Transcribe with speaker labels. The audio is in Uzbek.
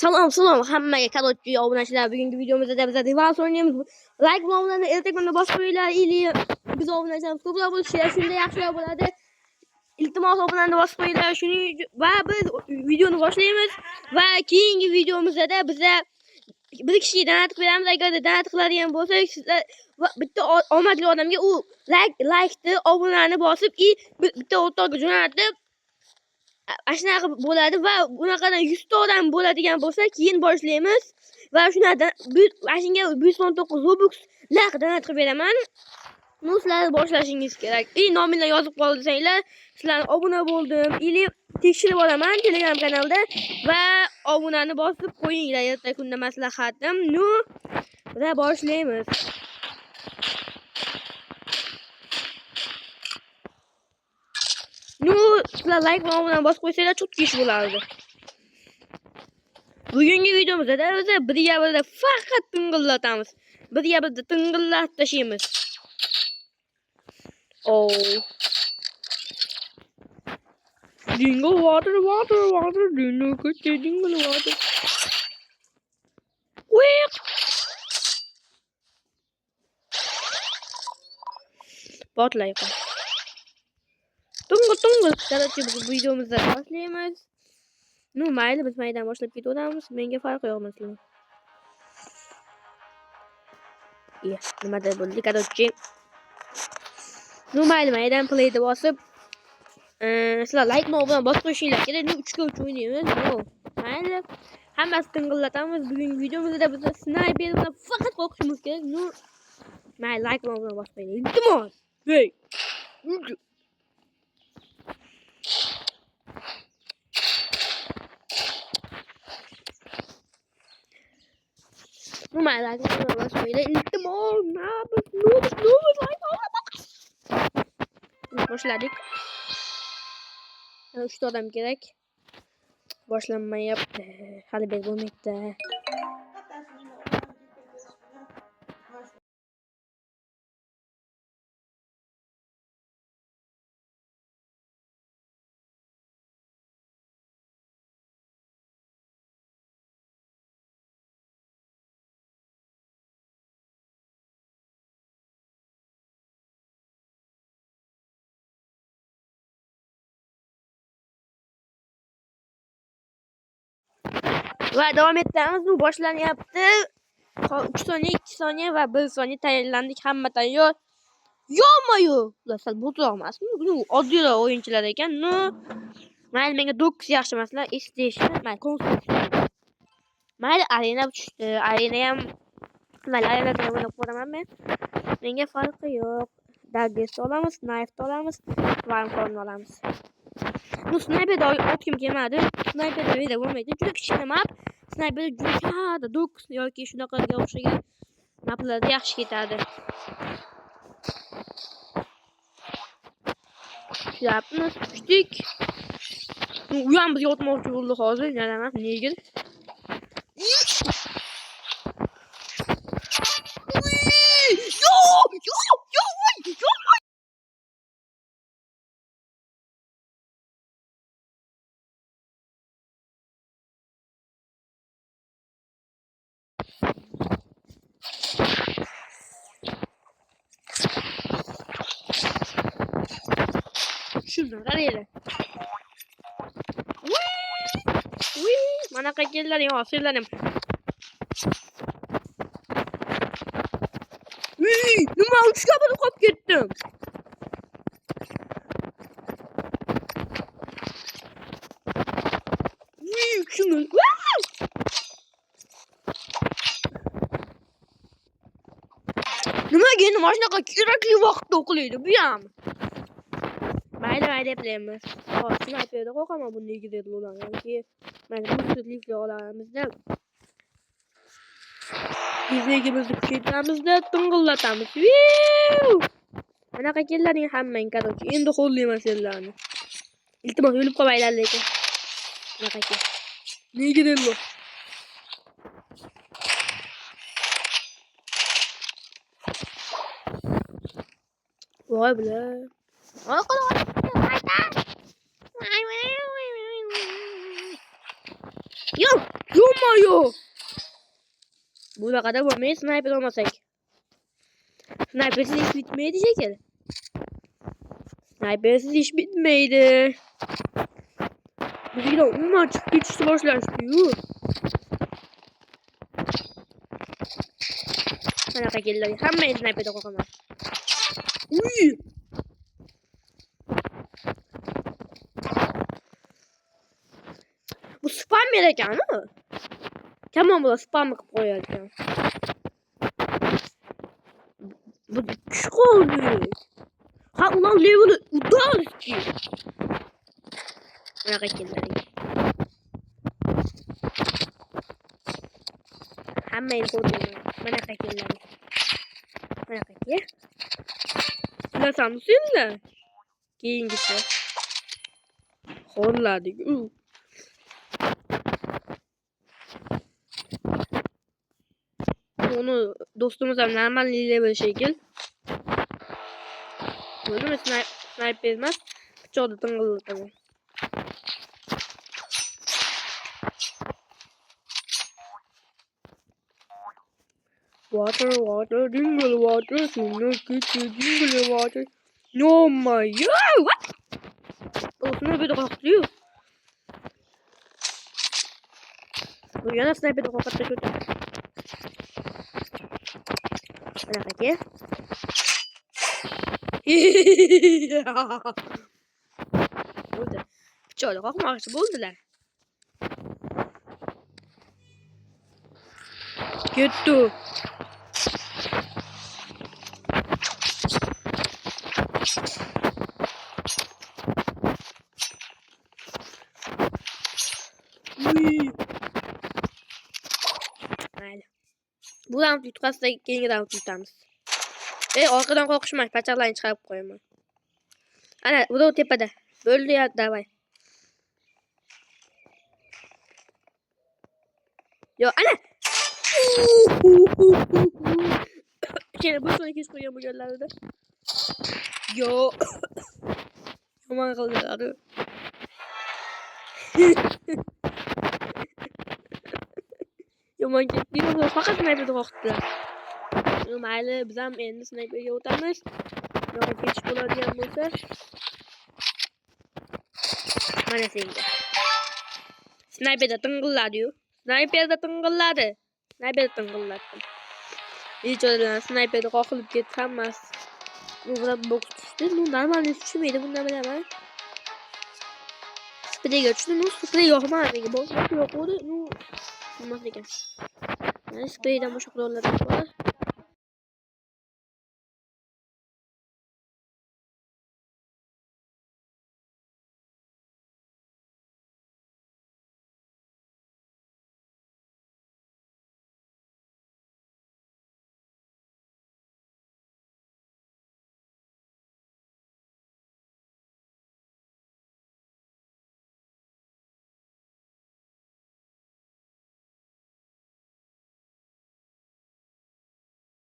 Speaker 1: Salom hammaga karotchi obunachilar. Bugungi videomizda biz Defense o'ynaymiz. Like bilan ertakunda boshqa o'yinlar ili biz obunachilar ko'plab bo'lishlar, shunda yaxshilar bo'ladi. Iltimos obunani bosib qo'yinglar. Shuning va biz videoni boshlaymiz va keyingi videomizda biza bir kishiga donat beramiz. Agar donat qiladigan bo'lsak, sizlar bitta omadli odamga u like'ni obunani bosib bitta o'rtoqqa jo'natib ashnaqa bo'ladi va bunaqadan 100 ta odam bo'ladigan bo'lsa keyin boshlaymiz va shulardan mashinaga 119 Robux naqd donat qilib beraman. Nu sizlar boshlashingiz kerak. Nominglar yozib qoldinglar, sizlar obuna bo'ldim ili tekshirib olaman Telegram kanalda va obunani bosib qo'yinglar. Erta kunda maslahatim. Nu va boshlaymiz. Nu sizlar like va obunani bosib qo'ysanglar çok ish bo'lardi. Bugungi videomizda biz birga faqat tingillatamiz. Birga tingillat tashlaymiz. Oh. Dingle water, dingle water. Quick. Botlayıp. Tungu. Kardeşi bu videomuzda başlayamiz. Nu mayli biz maydan boshlab ketamiz. Menga farqi yo'q mesela. Yes, nimada bo'ldi kardeşi. Nu maydan play'da bosib sizlar like bilan bosib qo'yishinglar kerak. Nu 3 ga 3 o'ynaymiz. Mayli. Hammasi tingillatamiz. Bugungi videomizda biz sniper bilan faqat qo'rqishimiz kerak. Nu mayli like bilan bosib qo'ying. Iltimos. Hey. Nu mayli like bilan bosib qo'ying. Iltimos. No, like. Boshladik. 3 ta odam kerak. Boshlanmayapti. Hali bel bo'lmayapti. Va davom etamiz. Bu boshlanyapti. 3 soniya, 2 soniya va 1 soniya tayyorlandik. Hamma tayyor. Yo'q-mayu. Ular bu emasmi? Bu oddiylar o'yinchilar ekan. No. Mayli menga 9 yaxshi emaslar. Estation, mayli konstruksiya. Mayli arena tushdi. Arena ham mayli arena o'ynab ko'raman men. Menga farqi yo'q. Dagger's olamiz, knife olamiz, varmkorn olamiz. Bu sniperda otkim kelmadi. Sniperda vida bo'lmaydi. Juda kichkina map. Sniperda juda katta 9 yoki shunaqaga o'xshagan maplarda yaxshi ketadi. Yapmiz, tushdik. U ham biz yotmoqchi bo'ldi hozir. Yana emas, negil. Yo! Şuradan arayla. Mana qayerlar yo, sizlarim. Nima 3 ga bo'lib qolib ketdim. Shuni. Nimaga endi mashinaga kerakli vaqtda o'qlaydi bu ham? Mayli deplaymiz. Hozir sniperda qo'rqaman bunday gidib bo'lganki, mana bu sirlikli olamizda. Bizligimizni kuchaytiramizda, tingillatamiz. Mana qayerlaring hammang kardeşi. Endi qo'llayman sizlarni. Iltimos o'lib qolmaylar lekin. Mana qayerga. Nega deydi? Voy bile. Yo yo'q. Bunaqada bo'lmaydi, sniper olmasak. Snipersiz ish bitmaydi shekil. Snipersiz ish bitmaydi. Bizga umuman chiqib ketishni boshlashdi-yu. Qanaqa keldi? Hamma sniperda qo'raman. Uy! Bu spammer ekan-ku. Tamam bular spam qilib qo'yadi. Bu kuch qoldi. Ha, ulan leveli udarski. Qanaqa keldi? Hamma ko'rdi. Qanaqa keldi? Qanaqa keldi? Bilasanmi senlar? Keyingisi. Xo'rladik. Onu dostumuz ham normal level shekil. Buni sniper emas, pichoqda ting'illatadi. Water, dingle water, sooner get you dingle water. No my, what? Dostuna bir de kalkıyor. Bu yana sniper de kalkatta kötü. Bana peki. Oldu. Pichoqda kalkmakçı buldular. Ketdi. Mayli. Bu round yutqazsa keyingi round yutamiz. Orqadan qo'rqishmang, pachoqlarni chiqarib qo'yaman. Ana, bu da tepada. Bo'ldi ya, davay. Yo, ana. Keyin bu soni kech qo'ygan bo'lganlarida. Yo. Yomon qildilar. Yomon ketdi. Faqat sniperda qo'rqitdilar. Mayli, biz ham endi sniperga o'tamiz. Yo'q, kech bo'ladigan bo'lsa. Mana senga. Sniperda ting'illadi-yu. Sniperda ting'illadi. Sniperda ting'illatdim. Ichodilar sniperda qoqilib ketdi hammasi. Bu bilan boks tushdi. Bu normalni tushmaydi, bundan bilaman. Spreyga tushdi. Nu sprey yo'qmadi menga. Boks yo'q edi. Nu nima ekan? Mana spreydan boshqa qurollar bor.